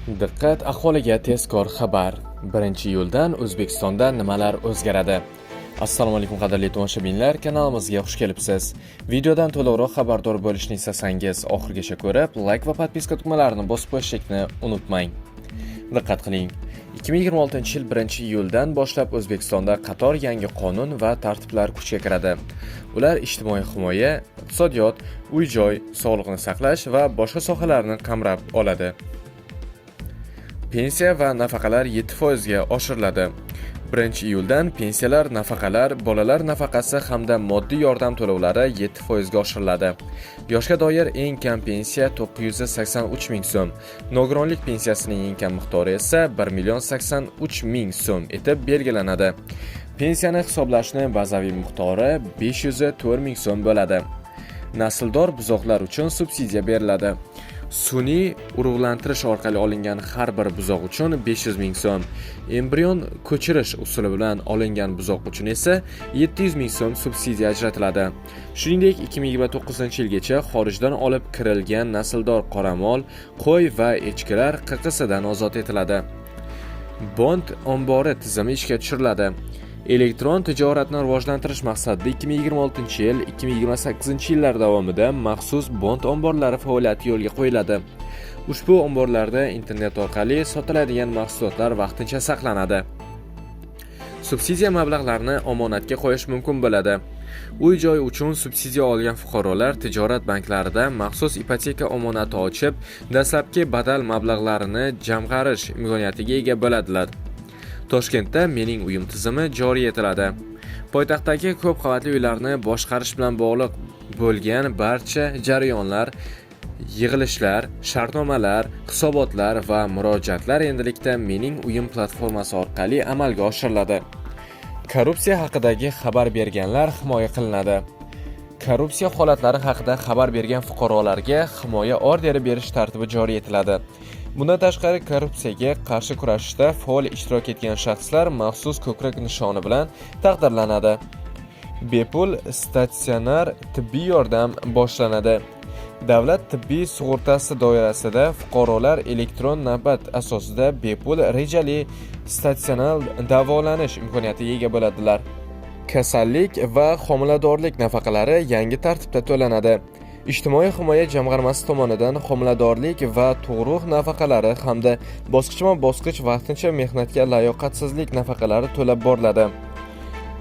Diqqat, aholiga tezkor xabar. 1-iyuldan O'zbekistonda nimalar o'zgaradi? Assalomu alaykum qadrli tomoshabinlar, kanalimizga xush kelibsiz. Videodan to'liqroq xabardor bo'lishni istasangiz, oxirigacha ko'rib, like va podpiska tugmalarini bosib qo'yishni unutmang. Diqqat qiling. 2026-yil 1-iyuldan boshlab O'zbekistonda qator yangi qonun va tartiblar kuchga kiradi. Ular ijtimoiy himoya, iqtisodiyot, uy-joy, sog'liqni saqlash va boshqa sohalarni qamrab oladi. Pensiya va nafaqalar 7% ga oshiriladi. 1-iyuldan pensiyalar, nafaqalar, bolalar nafaqasi hamda moddiy yordam to'lovlari 7% ga oshiriladi. Yoshga doir eng kam pensiya 983 ming so'm, nogironlik pensiyasining eng kam miqdori esa 1,83 million so'm etib belgilanadi. Pensiyani hisoblashning bazaviy miqdori 504 ming so'm bo'ladi. Nasldor buzoqlar uchun subsidiya beriladi. Sun'iy urug'lantirish orqali olingan har bir buzoq uchun 500 ming so'm, embrion ko'chirish usuli bilan olingan buzoq uchun esa 700 ming so'm subsidiya ajratiladi. Shuningdek, 2029-yilgacha xorijdan olib kirilgan nasldor qoramol, qo'y va echkilar QQSdan ozod etiladi. Bond ombori tizimi ishga tushiriladi. Elektron tijoratni rivojlantirish maqsadida 2026-yil, 2028-yillar davomida maxsus bond omborlari faoliyati yo'lga qo'yiladi. Ushbu omborlarda internet orqali sotiladigan mahsulotlar vaqtincha saqlanadi. Subsidiya mablag'larini omonatga qo'yish mumkin bo'ladi. Uy-joy uchun subsidiya olgan fuqarolar tijorat banklarida maxsus ipoteka omonati ochib, dastlabki badal mablag'larini jamg'arish imkoniyatiga ega bo'ladilar. Toshkentda Mening uyim tizimi joriy etiladi. Poytaxtdagi ko'p qavatli uylarni boshqarish bilan bog'liq bo'lgan barcha jarayonlar, yig'ilishlar, shartnomalar, hisobotlar va murojaatlar endilikda Mening uyim platformasi orqali amalga oshiriladi. Korrupsiya haqidagi xabar berganlar himoya qilinadi. Korrupsiya holatlari haqida xabar bergan fuqarolarga himoya orderi berish tartibi joriy etiladi. Bundan tashqari, korrupsiyaga qarshi kurashishda faol ishtirok etgan shaxslar maxsus ko'krak nishoni bilan taqdirlanadi. Bepul statsionar tibbiy yordam boshlanadi. Davlat tibbiy sug'urtasi doirasida fuqarolar elektron navbat asosida bepul rejali statsionar davolanish imkoniyatiga ega bo'ladilar. Kasallik va homiladorlik nafaqalari yangi tartibda to'lanadi. Ijtimoiy himoya jamg'armasi tomonidan homiladorlik va tug'ruq nafaqalari hamda bosqichma-bosqich vaqtincha mehnatga layoqatsizlik nafaqalari to'lab boriladi.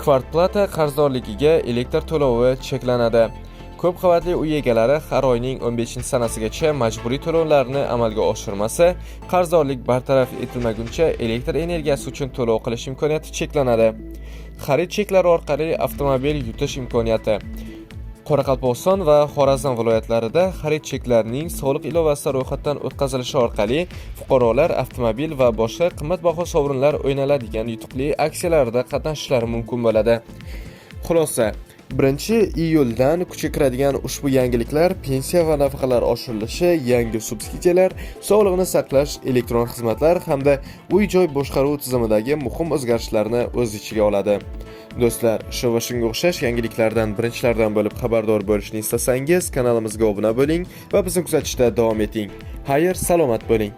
Kvarplata qarzdorligiga elektr to'lovi cheklanadi. Ko'p qavatli uy egalari har oyning 15-sanasigacha majburiy to'lovlarni amalga oshirmasa, qarzdorlik bartaraf etilmaguncha elektr energiyasi uchun to'lov qilish imkoniyati cheklanadi. Xarid cheklari orqali avtomobil yutish imkoniyati. Qoraqalpog'iston va Xorazm viloyatlarida xarid cheklarining soliq ilovasi ro'yxatdan o'tkazilishi orqali fuqarolar avtomobil va boshqa qimmatbaho sovrinlar o'ynaladigan yutuqli aksiyalarda qatnashishlari mumkin bo'ladi. Xulosa, 1-iyuldan kuchga kiradigan ushbu yangiliklar pensiya va nafaqalar oshirilishi, yangi subsidiyalar, sog'liqni saqlash, elektron xizmatlar hamda uy-joy boshqaruvi tizimidagi muhim o'zgarishlarni o'z ichiga oladi. Do'stlar, shu va shunga o'xshash yangiliklardan birinchilardan bo'lib xabardor bo'lishni istasangiz, kanalimizga obuna bo'ling va bizni kuzatishda davom eting. Xayr, salomat bo'ling.